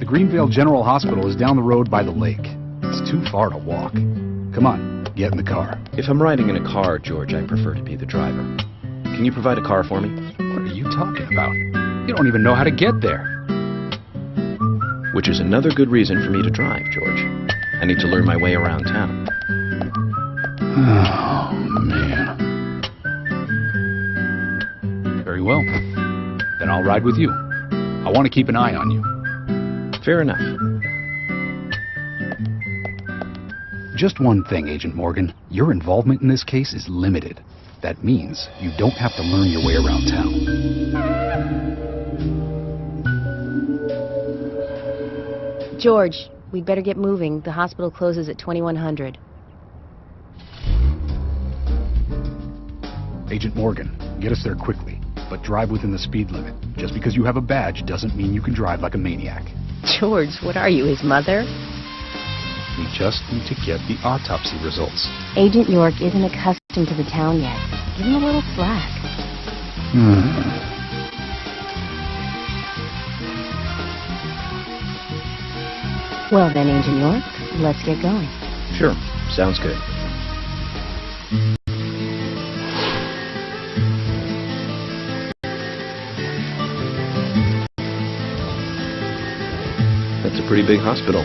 The Greenvale General Hospital is down the road by the lake. It's too far to walk. Come on, get in the car. If I'm riding in a car, George, I prefer to be the driver. Can you provide a car for me? What are you talking about? You don't even know how to get there. Which is another good reason for me to drive, George. I need to learn my way around town. Oh, man. Very well. Then I'll ride with you. I want to keep an eye on you. Fair enough. Just one thing, Agent Morgan. Your involvement in this case is limited. That means you don't have to learn your way around town. George, we'd better get moving. The hospital closes at 2100. Agent Morgan, get us there quickly, but drive within the speed limit. Just because you have a badge doesn't mean you can drive like a maniac. George, what are you, his mother? We just need to get the autopsy results. Agent York isn't accustomed to the town yet. Give him a little slack. Well then, Agent York, let's get going. Sure, sounds good. That's a pretty big hospital.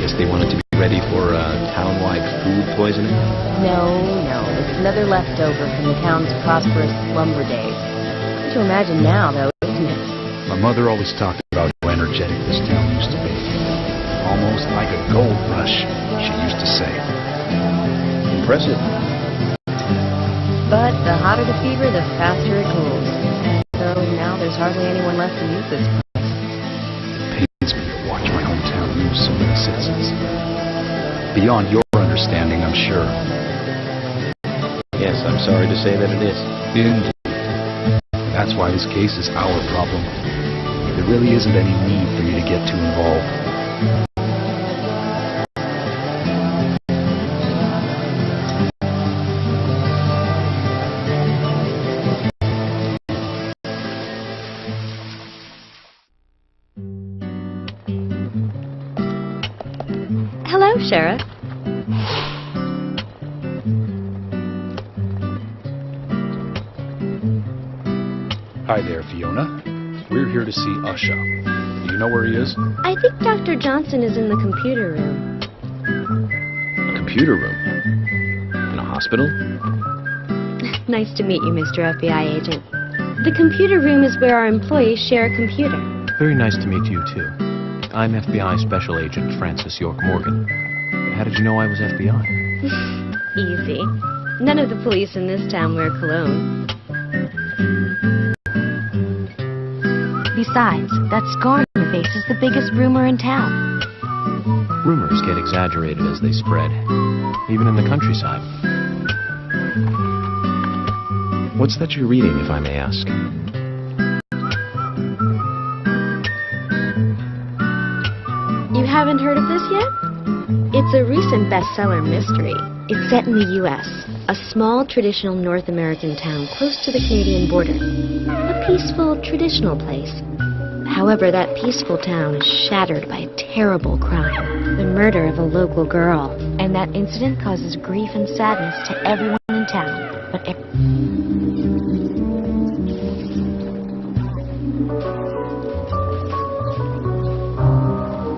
Guess they wanted to be ready for town-wide food poisoning? No. It's another leftover from the town's prosperous lumber days. Hard to imagine now, though, isn't it? My mother always talked about how energetic this town used to be. Almost like a gold rush, she used to say. Impressive. But the hotter the fever, the faster it cools. So now there's hardly anyone left to use this place. It pains me to watch my hometown lose so many citizens. Beyond your understanding, I'm sure. Yes, I'm sorry to say that it is. Indeed. That's why this case is our problem. There really isn't any need for you to get too involved. Hello, Sheriff. Hi there, Fiona. We're here to see Usha. Do you know where he is? I think Dr. Johnson is in the computer room. A computer room? In a hospital? Nice to meet you, Mr. FBI agent. The computer room is where our employees share a computer. Very nice to meet you, too. I'm FBI Special Agent Francis York Morgan. How did you know I was FBI? Easy. None of the police in this town wear cologne. Besides, that scar on your face is the biggest rumor in town. Rumors get exaggerated as they spread, even in the countryside. What's that you're reading, if I may ask? You haven't heard of this yet? It's a recent bestseller mystery. It's set in the U.S., a small traditional North American town close to the Canadian border. A peaceful, traditional place. However, that peaceful town is shattered by a terrible crime. The murder of a local girl. And that incident causes grief and sadness to everyone in town. But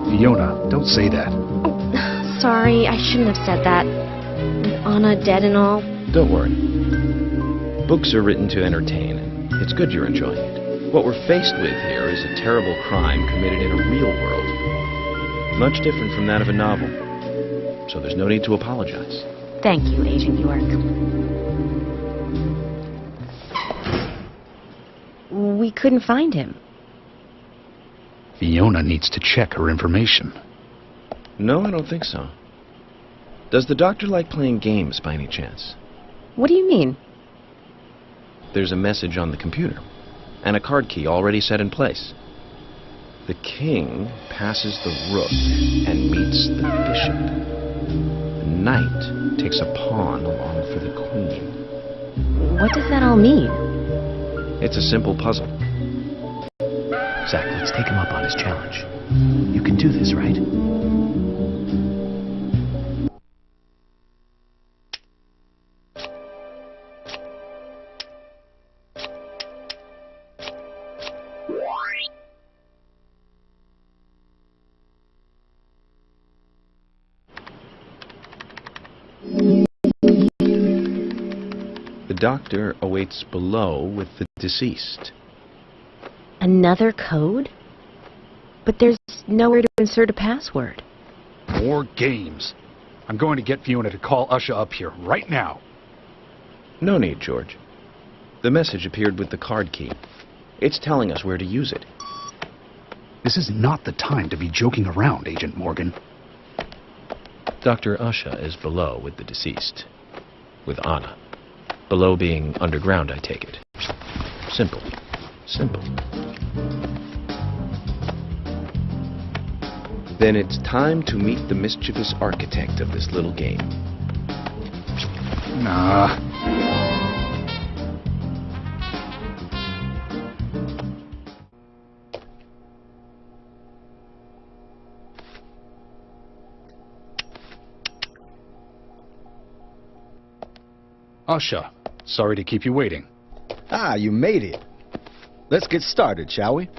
Fiona, don't say that. Oh, sorry, I shouldn't have said that. With Anna dead and all. Don't worry. Books are written to entertain, and it's good you're enjoying it. What we're faced with here is a terrible crime committed in a real world. Much different from that of a novel. So there's no need to apologize. thank you, Agent York. We couldn't find him. Fiona needs to check her information. No, I don't think so. Does the doctor like playing games by any chance? What do you mean? There's a message on the computer, and a card key already set in place. The king passes the rook and meets the bishop. The knight takes a pawn along for the queen. What does that all mean? It's a simple puzzle. Zach, let's take him up on his challenge. You can do this, right? The doctor awaits below with the deceased. Another code? But there's nowhere to insert a password. More games. I'm going to get Fiona to call Usha up here right now. No need, George. The message appeared with the card key. It's telling us where to use it. This is not the time to be joking around, Agent Morgan. Dr. Usha is below with the deceased. With Anna. Below being underground, I take it. Simple. Simple. Then it's time to meet the mischievous architect of this little game. Nah. Usha, sorry to keep you waiting. Ah, you made it. Let's get started, shall we?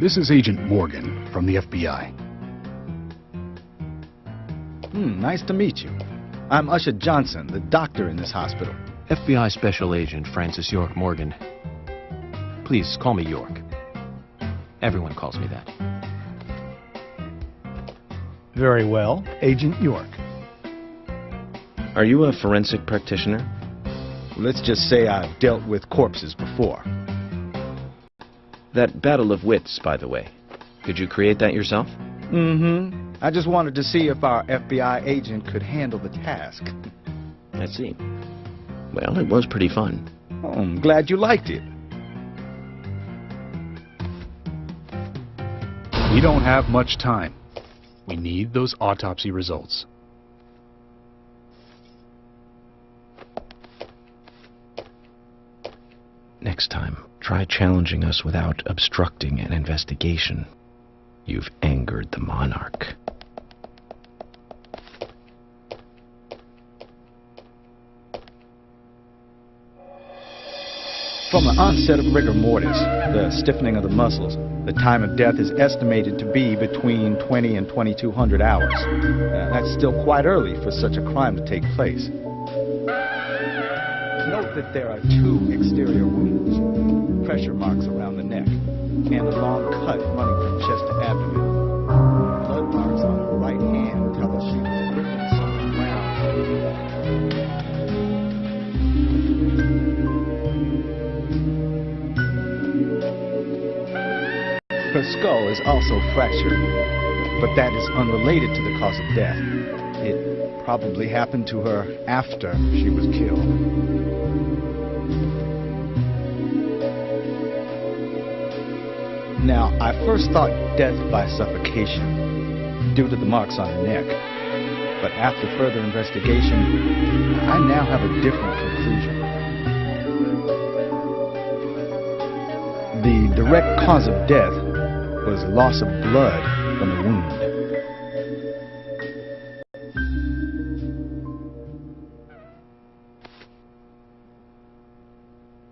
This is Agent Morgan from the FBI. Nice to meet you. I'm Usha Johnson, the doctor in this hospital. FBI Special Agent Francis York Morgan. Please call me York. Everyone calls me that. Very well, Agent York. Are you a forensic practitioner? Let's just say I've dealt with corpses before. That battle of wits, by the way. Did you create that yourself? I just wanted to see if our FBI agent could handle the task. I see. Well, it was pretty fun. Oh, I'm glad you liked it. We don't have much time. We need those autopsy results. Next time, try challenging us without obstructing an investigation. You've angered the monarch. From the onset of rigor mortis, the stiffening of the muscles, the time of death is estimated to be between 20 and 2200 hours. That's still quite early for such a crime to take place. Note that there are 2 exterior wounds, pressure marks around the neck, and a long cut running from chest to abdomen. Blood marks on her right hand tell us she was gripping something round. Her skull is also fractured, but that is unrelated to the cause of death. It probably happened to her after she was killed. Now, I first thought death by suffocation, due to the marks on her neck. But after further investigation, I now have a different conclusion. The direct cause of death was loss of blood from the wound.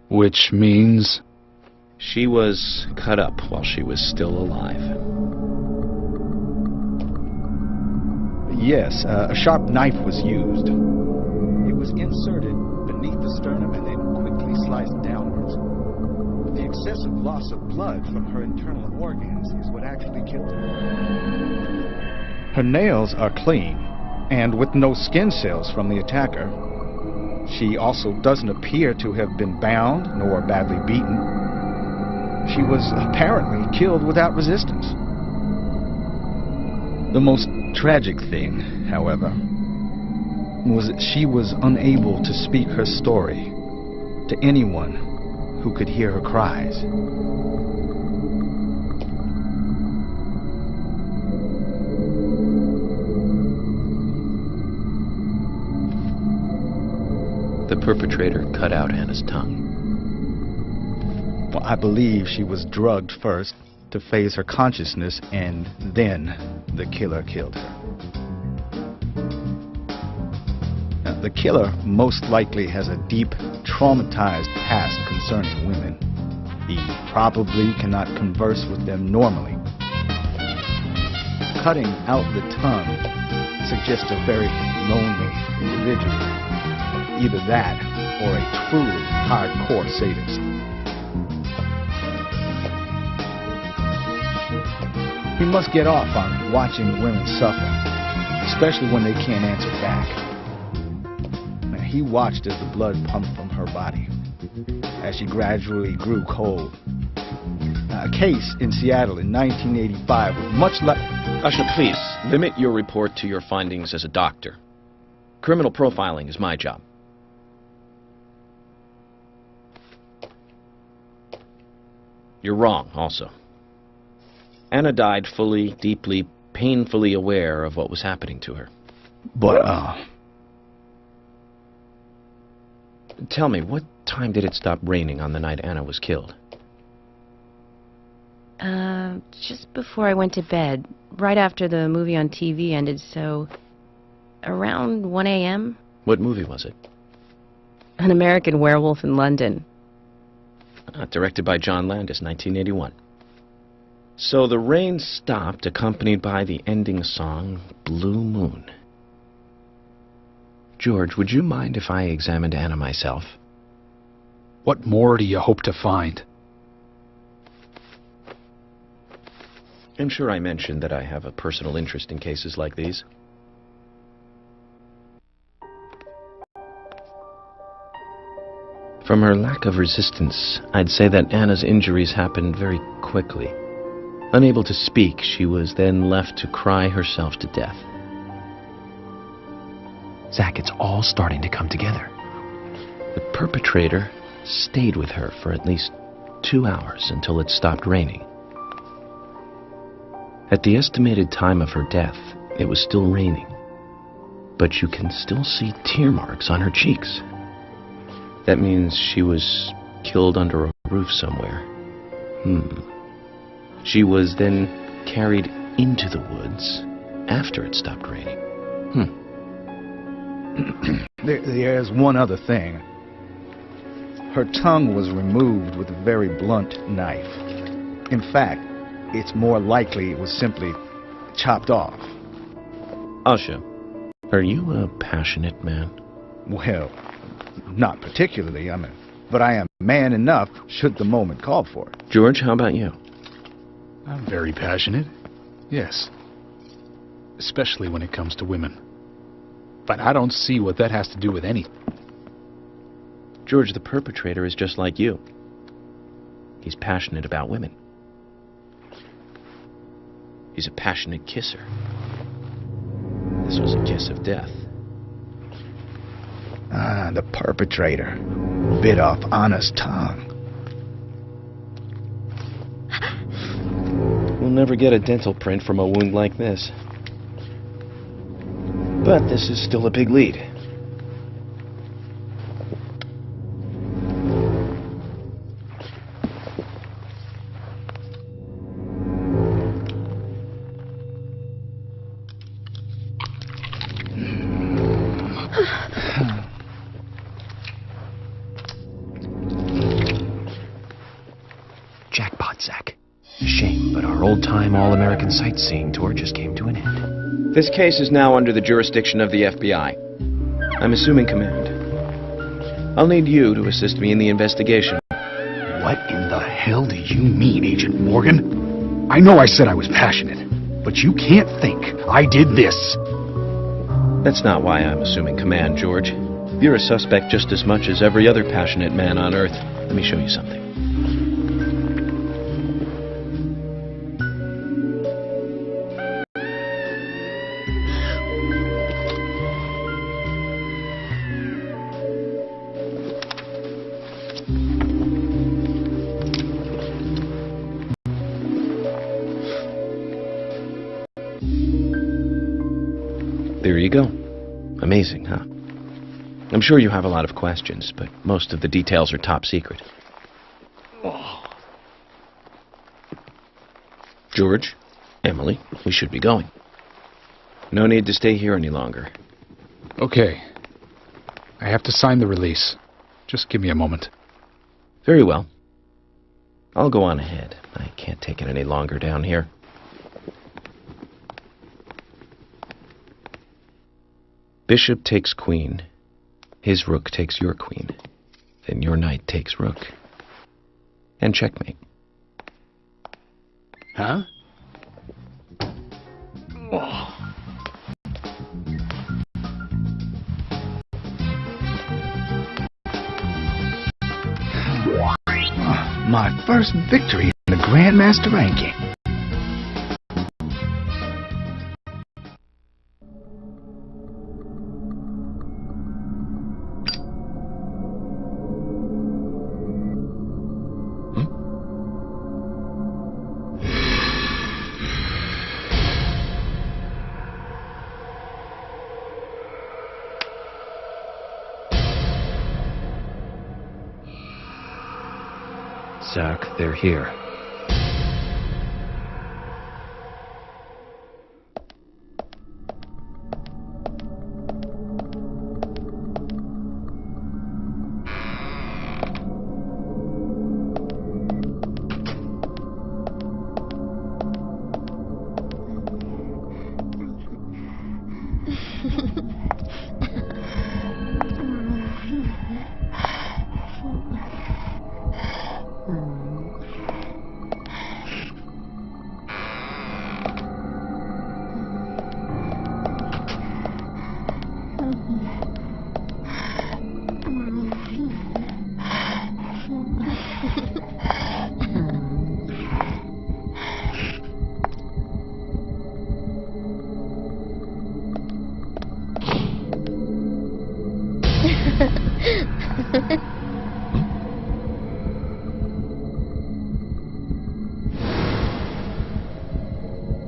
Which means... She was cut up while she was still alive. Yes, a sharp knife was used. It was inserted beneath the sternum and then quickly sliced downwards. The excessive loss of blood from her internal organs is what actually killed her. Her nails are clean, and with no skin cells from the attacker. She also doesn't appear to have been bound nor badly beaten. She was apparently killed without resistance. The most tragic thing, however, was that she was unable to speak her story to anyone who could hear her cries. The perpetrator cut out Anna's tongue. Well, I believe she was drugged first to phase her consciousness, and then the killer killed her. Now, the killer most likely has a deep, traumatized past concerning women. He probably cannot converse with them normally. Cutting out the tongue suggests a very lonely individual. Either that or a truly hardcore sadist. He must get off on watching women suffer, especially when they can't answer back. Now, he watched as the blood pumped from her body, as she gradually grew cold. A case in Seattle in 1985 was much like... Usher, please, limit your report to your findings as a doctor. Criminal profiling is my job. You're wrong, also. Anna died fully, deeply, painfully aware of what was happening to her. But, Tell me, what time did it stop raining on the night Anna was killed? Just before I went to bed, right after the movie on TV ended, so around 1 a.m. What movie was it? An American Werewolf in London. Directed by John Landis, 1981. So the rain stopped, accompanied by the ending song, Blue Moon. George, would you mind if I examined Anna myself? What more do you hope to find? I'm sure I mentioned that I have a personal interest in cases like these. From her lack of resistance, I'd say that Anna's injuries happened very quickly. Unable to speak, she was then left to cry herself to death. Zach, it's all starting to come together. The perpetrator stayed with her for at least 2 hours until it stopped raining. At the estimated time of her death, it was still raining, but you can still see tear marks on her cheeks. That means she was killed under a roof somewhere. She was then carried into the woods after it stopped raining. There's one other thing. Her tongue was removed with a very blunt knife. In fact, it's more likely it was simply chopped off. Asha, are you a passionate man? Well, not particularly, but I am man enough should the moment call for it. George, how about you? I'm very passionate. Yes. Especially when it comes to women. But I don't see what that has to do with anything. George, the perpetrator is just like you. He's passionate about women. He's a passionate kisser. This was a kiss of death. The perpetrator bit off Anna's tongue. We'll never get a dental print from a wound like this. But this is still a big lead. Jackpot, Zach. Shame, but our old-time all-American sightseeing tour just came to an end. This case is now under the jurisdiction of the FBI. I'm assuming command. I'll need you to assist me in the investigation. What in the hell do you mean, Agent Morgan? I know I said I was passionate, but you can't think I did this. That's not why I'm assuming command, George. You're a suspect just as much as every other passionate man on Earth. Let me show you something. There you go. Amazing, huh? I'm sure you have a lot of questions, but most of the details are top secret. George, Emily, we should be going. No need to stay here any longer. Okay. I have to sign the release. Just give me a moment. Very well. I'll go on ahead. I can't take it any longer down here. Bishop takes queen. His rook takes your queen. Then your knight takes rook. And checkmate. Huh? My first victory in the Grandmaster ranking. Zach, they're here.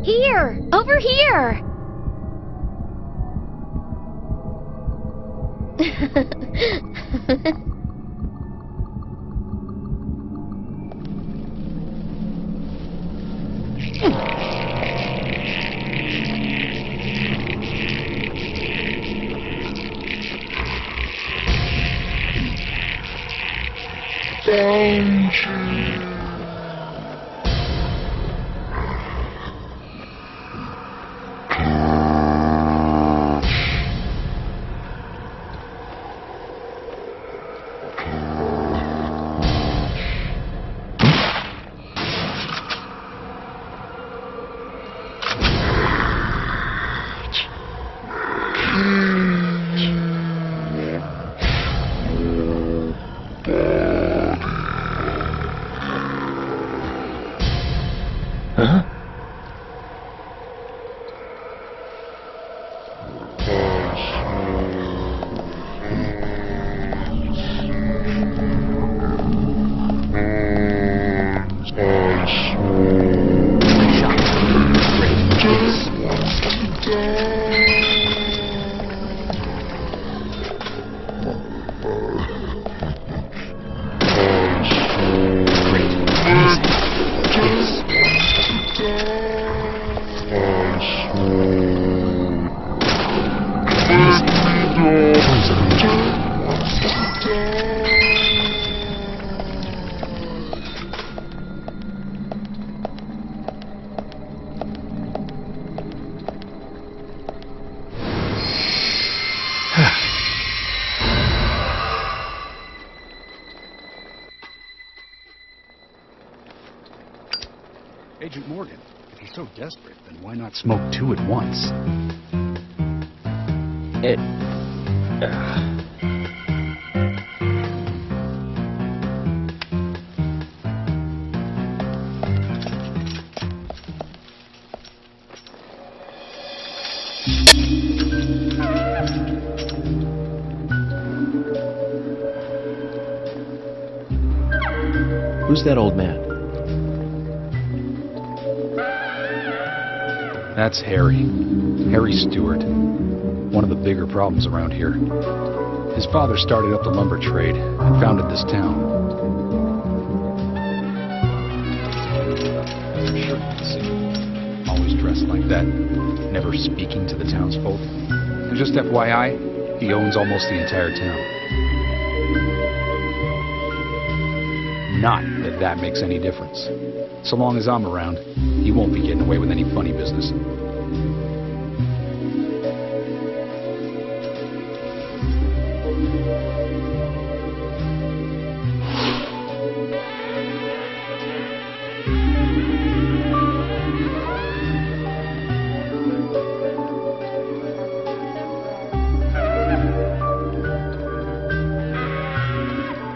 Here! Over here! Agent Morgan, if you're so desperate, then why not smoke two at once? Who's that old man? That's Harry. Harry Stewart. One of the bigger problems around here. His His father started up the lumber trade and founded this town. Always dressed like that, never speaking to the townsfolk. And just FYI, he owns almost the entire town. Not that that makes any difference. So long as I'm around, he won't be getting away with any funny business.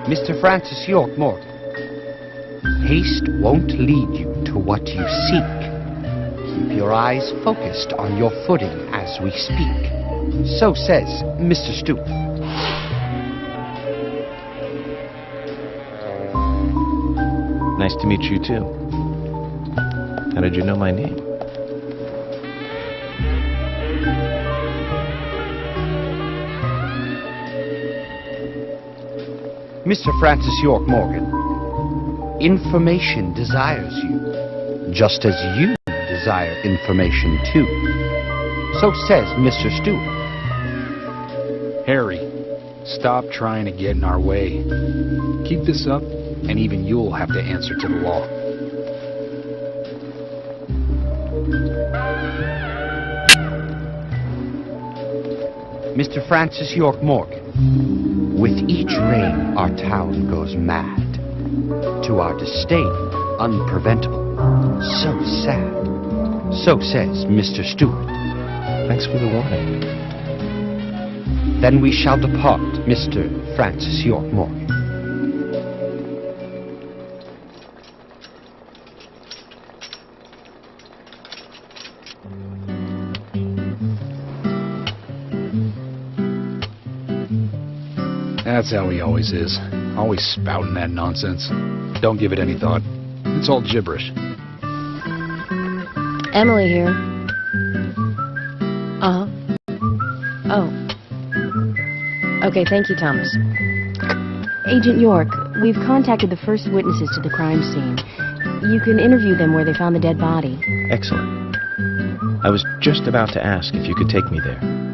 Mr. Francis York Morgan, haste won't lead you to what you seek. Keep your eyes focused on your footing as we speak. So says Mr. Stewart. Nice to meet you, too. How did you know my name? Mr. Francis York Morgan, information desires you, just as you desire information too. So says Mr. Stewart. Harry, stop trying to get in our way. Keep this up, and even you'll have to answer to the law. Mr. Francis York Morgan, with each rain our town goes mad. To our disdain, unpreventable. So sad. So says Mr. Stewart. Thanks for the warning. Then we shall depart, Mr. Francis York Morgan. That's how he always is. Always spouting that nonsense. Don't give it any thought. It's all gibberish. Emily here. Uh-huh. Oh. Okay, thank you, Thomas. Agent York, we've contacted the first witnesses to the crime scene. You can interview them where they found the dead body. Excellent. I was just about to ask if you could take me there.